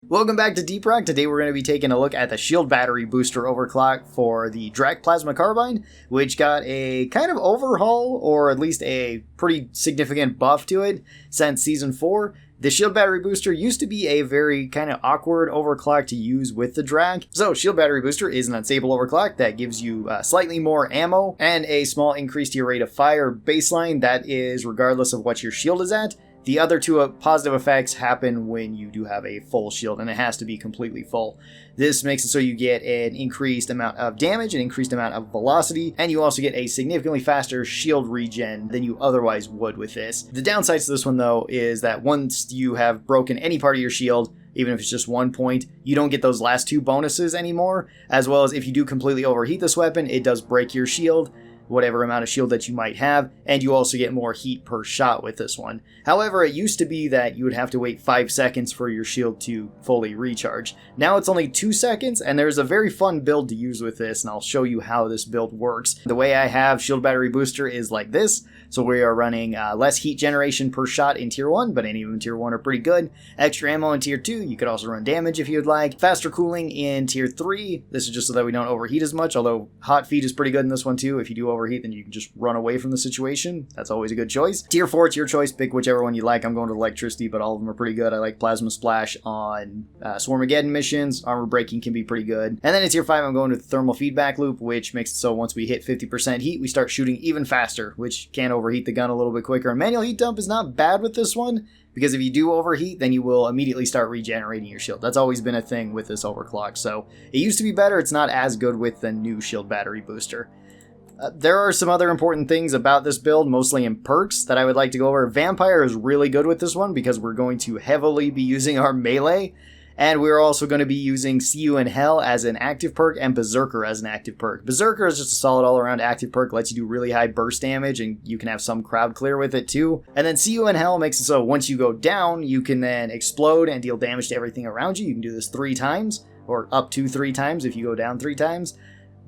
Welcome back to Deep Rock. Today we're going to be taking a look at the shield battery booster overclock for the Drak plasma carbine, which got a kind of overhaul, or at least a pretty significant buff to it since Season 4. The shield battery booster used to be a very kind of awkward overclock to use with the Drak. So shield battery booster is an unstable overclock that gives you slightly more ammo and a small increase to your rate of fire baseline. That is regardless of what your shield is at. The other two positive effects happen when you do have a full shield, and it has to be completely full. This makes it so you get an increased amount of damage, an increased amount of velocity, and you also get a significantly faster shield regen than you otherwise would with this. The downsides to this one, though, is that once you have broken any part of your shield, even if it's just 1 point, you don't get those last two bonuses anymore, as well as if you do completely overheat this weapon, it does break your shield, whatever amount of shield that you might have, and you also get more heat per shot with this one. However, it used to be that you would have to wait 5 seconds for your shield to fully recharge. Now it's only 2 seconds, and there's a very fun build to use with this, and I'll show you how this build works. The way I have shield battery booster is like this, so we are running less heat generation per shot in tier 1, but any of them in tier 1 are pretty good. Extra ammo in tier 2, you could also run damage if you'd like. Faster cooling in tier 3, this is just so that we don't overheat as much, although hot feed is pretty good in this one too. If you do overheat, then you can just run away from the situation. That's always a good choice. Tier 4, it's your choice. Pick whichever one you like. I'm going to electricity, but all of them are pretty good. I like plasma splash on Swarmageddon missions. Armor breaking can be pretty good. And then in tier 5, I'm going to the thermal feedback loop, which makes it so once we hit 50% heat, we start shooting even faster, which can overheat the gun a little bit quicker. And manual heat dump is not bad with this one, because if you do overheat, then you will immediately start regenerating your shield. That's always been a thing with this overclock. So it used to be better. It's not as good with the new shield battery booster. There are some other important things about this build, mostly in perks, that I would like to go over. Vampire is really good with this one because we're going to heavily be using our melee, and we're also going to be using See You in Hell as an active perk and Berserker as an active perk. Berserker is just a solid all-around active perk, lets you do really high burst damage, and you can have some crowd clear with it too. And then See You in Hell makes it so once you go down, you can then explode and deal damage to everything around you. You can do this 3 times, or up to 3 times if you go down 3 times.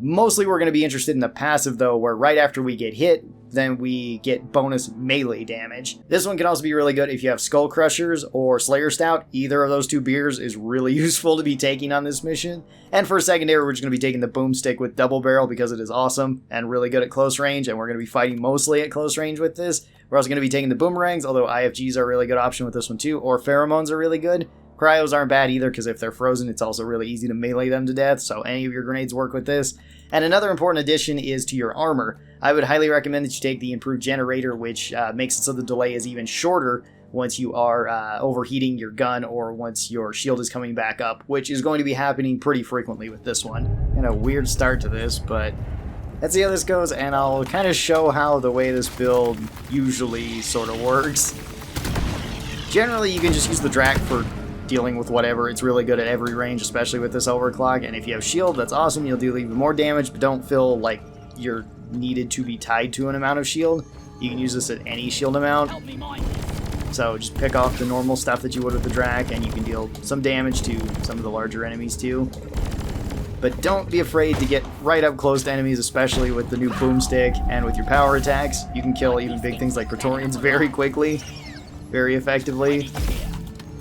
Mostly we're going to be interested in the passive though, where right after we get hit, then we get bonus melee damage. This one can also be really good if you have Skull Crushers or Slayer Stout. Either of those 2 beers is really useful to be taking on this mission. And for a secondary, we're just going to be taking the Boomstick with Double Barrel because it is awesome and really good at close range, and we're going to be fighting mostly at close range with this. We're also going to be taking the Boomerangs, although IFGs are a really good option with this one too, or Pheromones are really good. Cryos aren't bad either, because if they're frozen, it's also really easy to melee them to death, so any of your grenades work with this. And another important addition is to your armor. I would highly recommend that you take the Improved Generator, which makes it so the delay is even shorter once you are overheating your gun or once your shield is coming back up, which is going to be happening pretty frequently with this one. And a weird start to this, but let's see how this goes, and I'll kind of show how the way this build usually sort of works. Generally, you can just use the Drak for dealing with whatever. It's really good at every range, especially with this overclock, and if you have shield, that's awesome. You'll do even more damage, but don't feel like you're needed to be tied to an amount of shield. You can use this at any shield amount, so just pick off the normal stuff that you would with the Drak, and you can deal some damage to some of the larger enemies too. But don't be afraid to get right up close to enemies, especially with the new Boomstick and with your power attacks. You can kill even big things like Praetorians very quickly, very effectively.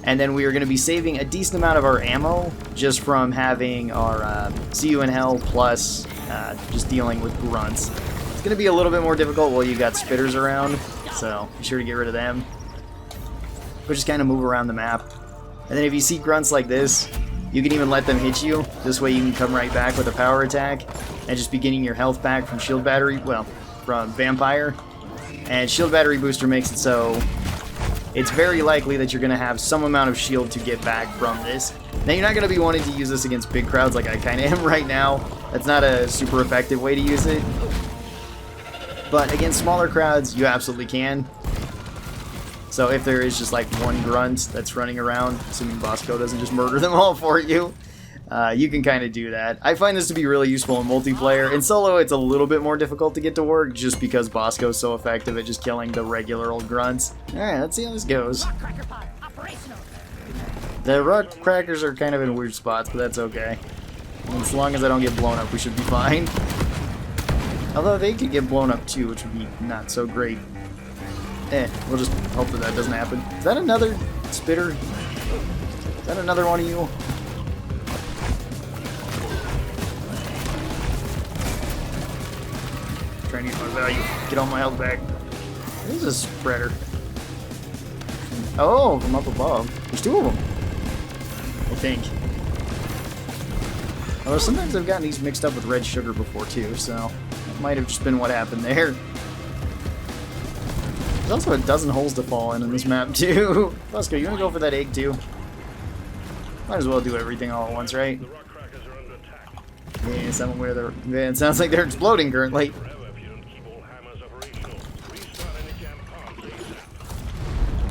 And then we are going to be saving a decent amount of our ammo just from having our See You in Hell plus just dealing with grunts. It's going to be a little bit more difficult while you got spitters around, so be sure to get rid of them. But just kind of move around the map. And then if you see grunts like this, you can even let them hit you. This way you can come right back with a power attack and just be getting your health back from shield battery, well, from Vampire. And shield battery booster makes it so it's very likely that you're going to have some amount of shield to get back from this. Now, you're not going to be wanting to use this against big crowds like I kind of am right now. That's not a super effective way to use it. But against smaller crowds, you absolutely can. So if there is just like one grunt that's running around, assuming Bosco doesn't just murder them all for you, you can kind of do that. I find this to be really useful in multiplayer. In solo, it's a little bit more difficult to get to work just because Bosco's so effective at just killing the regular old grunts. Alright, let's see how this goes. The rock crackers are kind of in weird spots, but that's okay. As long as I don't get blown up, we should be fine. Although they could get blown up too, which would be not so great. We'll just hope that that doesn't happen. Is that another spitter? that another one of you? Trying to use my value. Get all my health back. This is a spreader. Oh, from up above. There's two of them. I think. Although sometimes I've gotten these mixed up with red sugar before too, so that might have just been what happened there. There's also a dozen holes to fall in this map too. Bosco, you wanna go for that egg too? Might as well do everything all at once, right? Yes, I'm aware they're... Yeah, it sounds like they're exploding currently.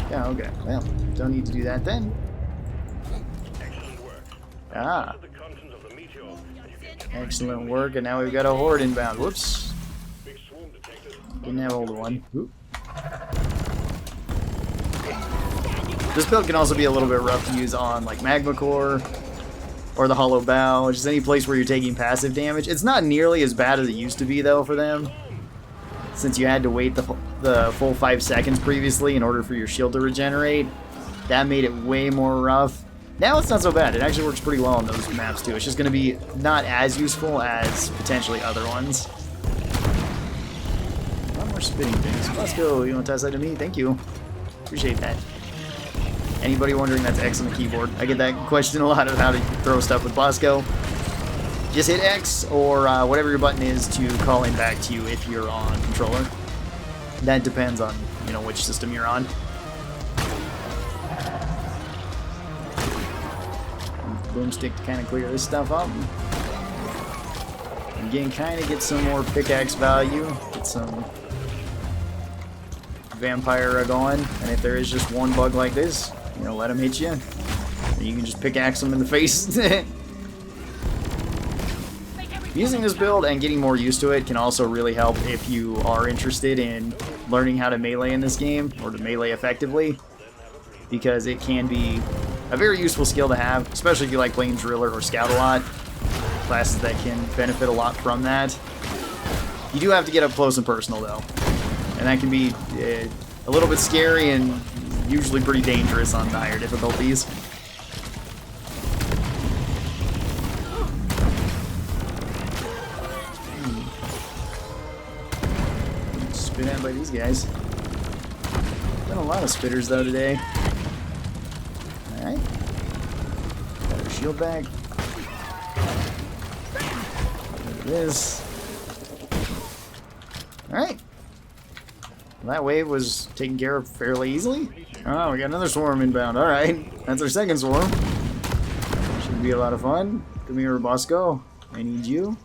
Yeah, okay. Well, don't need to do that then. Ah. Excellent work, and now we've got a horde inbound. Whoops. Didn't have hold of one. Oop. This build can also be a little bit rough to use on like Magma Core or the Hollow Bow, which is any place where you're taking passive damage. It's not nearly as bad as it used to be though for them, since you had to wait the full 5 seconds previously in order for your shield to regenerate. That made it way more rough. Now it's not so bad. It actually works pretty well on those maps too. It's just going to be not as useful as potentially other ones. A lot more spitting things. Let's go. You want to toss that to me? Thank you. Appreciate that. Anybody wondering, that's X on the keyboard. I get that question a lot of how to throw stuff with Bosco. Just hit X or whatever your button is to call him back to you if you're on controller. That depends on, you know, which system you're on. Boomstick to kind of clear this stuff up. And again, kind of get some more pickaxe value. Get some vampire going. And if there is just one bug like this, you know, let him hit you. And you can just pickaxe him in the face. Using this build and getting more used to it can also really help if you are interested in learning how to melee in this game, or to melee effectively, because it can be a very useful skill to have, especially if you like playing Driller or Scout a lot. Classes that can benefit a lot from that. You do have to get up close and personal though, and that can be a little bit scary and usually pretty dangerous on the higher difficulties. Spit out by these guys. Done a lot of spitters though today. Alright. Got our shield back. Look at this. Alright. Well, that wave was taken care of fairly easily. Oh, we got another swarm inbound. Alright. That's our second swarm. Should be a lot of fun. Come here, Bosco. I need you.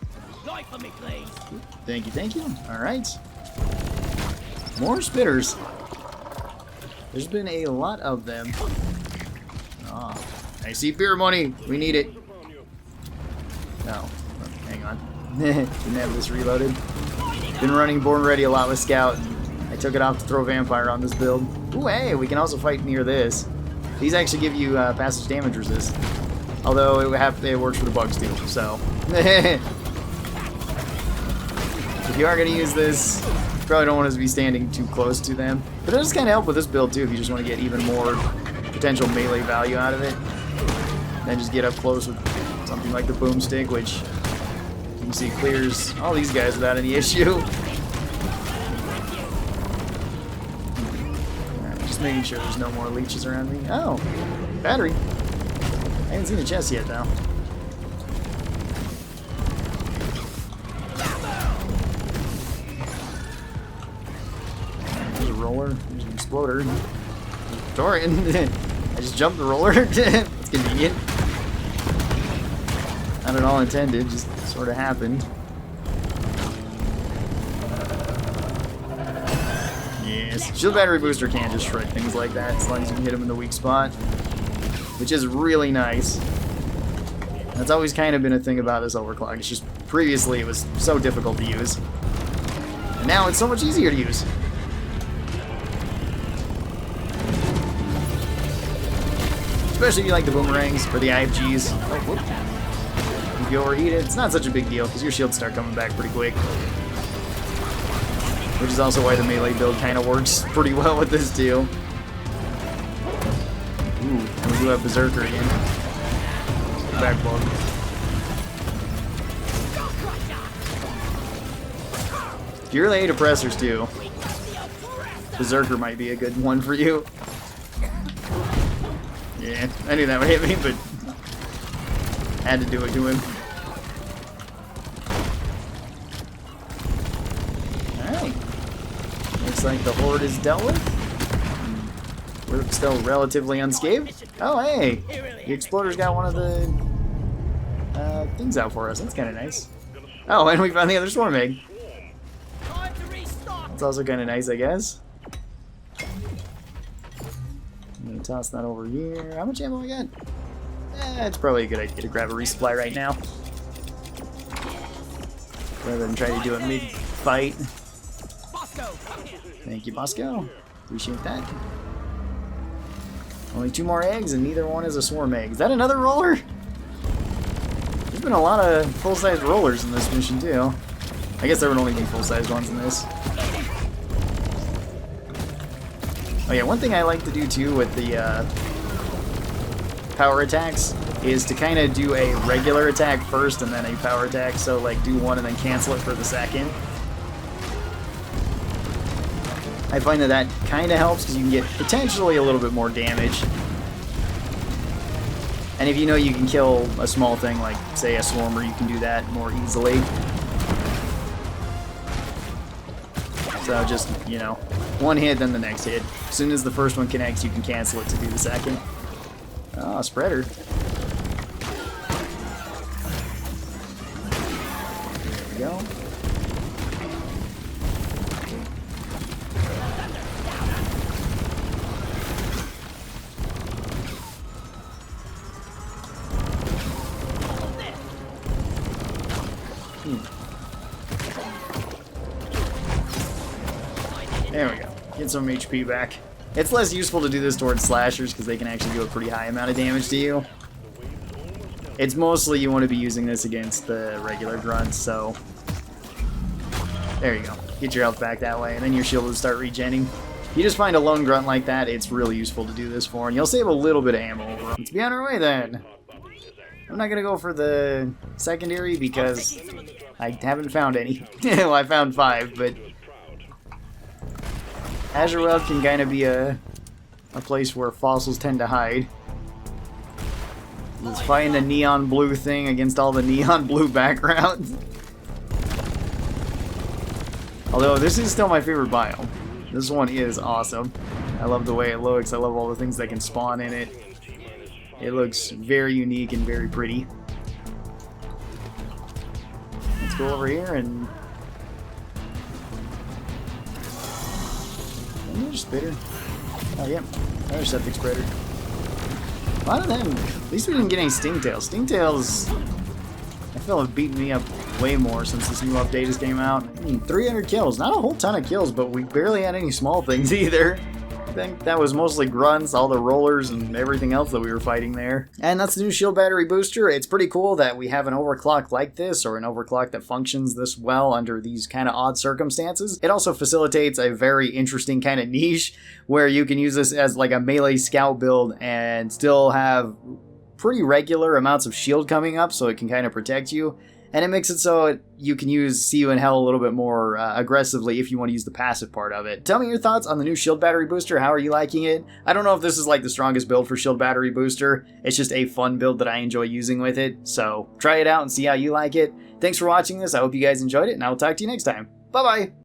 Thank you, thank you. Alright. More spitters. There's been a lot of them. Oh, I see beer money. We need it. No. Oh, hang on. Didn't have this reloaded. Been running Born Ready a lot with Scout. I took it off to throw Vampire on this build. Ooh, hey, we can also fight near this. These actually give you passage damage resist. Although it works for the bugs too, so. If you are going to use this, you probably don't want to be standing too close to them. But it does kind of help with this build too if you just want to get even more potential melee value out of it. Then just get up close with something like the boomstick, which you can see clears all these guys without any issue. Alright, just making sure there's no more leeches around me. Oh, battery. I haven't seen a chest yet though. There's a roller, there's an exploder. Dorian. I just jumped the roller. It's convenient. Not at all intended, just sort of happened. Yes, shield battery booster can just shred things like that as long as you can hit them in the weak spot, which is really nice. That's always kind of been a thing about this Overclock. It's just previously it was so difficult to use, and now it's so much easier to use. Especially if you like the boomerangs or the IFGs. Oh, whoop. If you overheat it, it's not such a big deal because your shields start coming back pretty quick. Which is also why the melee build kind of works pretty well with this too. Ooh, and we do have Berserker again. Backbone. If you really hate oppressors too, Berserker might be a good one for you. Yeah, I knew that would hit me, but had to do it to him. Alright. Looks like the Horde is dealt with. We're still relatively unscathed. Oh, hey! The Exploder's got one of the things out for us. That's kind of nice. Oh, and we found the other Swarm Egg. That's also kind of nice, I guess. I'm gonna toss that over here. How much ammo I got? It's probably a good idea to grab a resupply right now, rather than try to do it mid-fight. Thank you, Bosco. Appreciate that. Only 2 more eggs, and neither one is a swarm egg. Is that another roller? There's been a lot of full-sized rollers in this mission, too. I guess there would only be full-sized ones in this. Oh yeah, one thing I like to do, too, with the power attacks is to kind of do a regular attack first and then a power attack. So, like, do one and then cancel it for the second. I find that that kind of helps because you can get potentially a little bit more damage. And if you know you can kill a small thing like, say, a Swarmer, you can do that more easily. So just, you know, one hit, then the next hit. As soon as the first one connects, you can cancel it to do the second. Oh, spreader. There we go. There we go. Get some HP back. It's less useful to do this towards slashers because they can actually do a pretty high amount of damage to you. It's mostly you want to be using this against the regular grunts, so... There you go. Get your health back that way, and then your shield will start regenning. You just find a lone grunt like that, it's really useful to do this for, and you'll save a little bit of ammo over. Let's be on our way then. I'm not going to go for the secondary because I haven't found any. Well, I found 5, but... Azure World can kind of be a place where fossils tend to hide. Let's find the neon blue thing against all the neon blue backgrounds. Although this is still my favorite biome. This one is awesome. I love the way it looks. I love all the things that can spawn in it. It looks very unique and very pretty. Let's go over here and... Another spitter. Oh, yeah. Another septic spreader. A lot of them. At least we didn't get any stingtails. Stingtails, I feel, have beaten me up way more since this new update just came out. 300 kills. Not a whole ton of kills, but we barely had any small things either. I think that was mostly grunts, all the rollers, and everything else that we were fighting there. And that's the new shield battery booster. It's pretty cool that we have an overclock like this, or an overclock that functions this well under these kind of odd circumstances. It also facilitates a very interesting kind of niche where you can use this as like a melee scout build and still have pretty regular amounts of shield coming up so it can kind of protect you. And it makes it so you can use See You in Hell a little bit more aggressively if you want to use the passive part of it. Tell me your thoughts on the new shield battery booster. How are you liking it? I don't know if this is like the strongest build for shield battery booster. It's just a fun build that I enjoy using with it. So try it out and see how you like it. Thanks for watching this. I hope you guys enjoyed it, and I will talk to you next time. Bye-bye!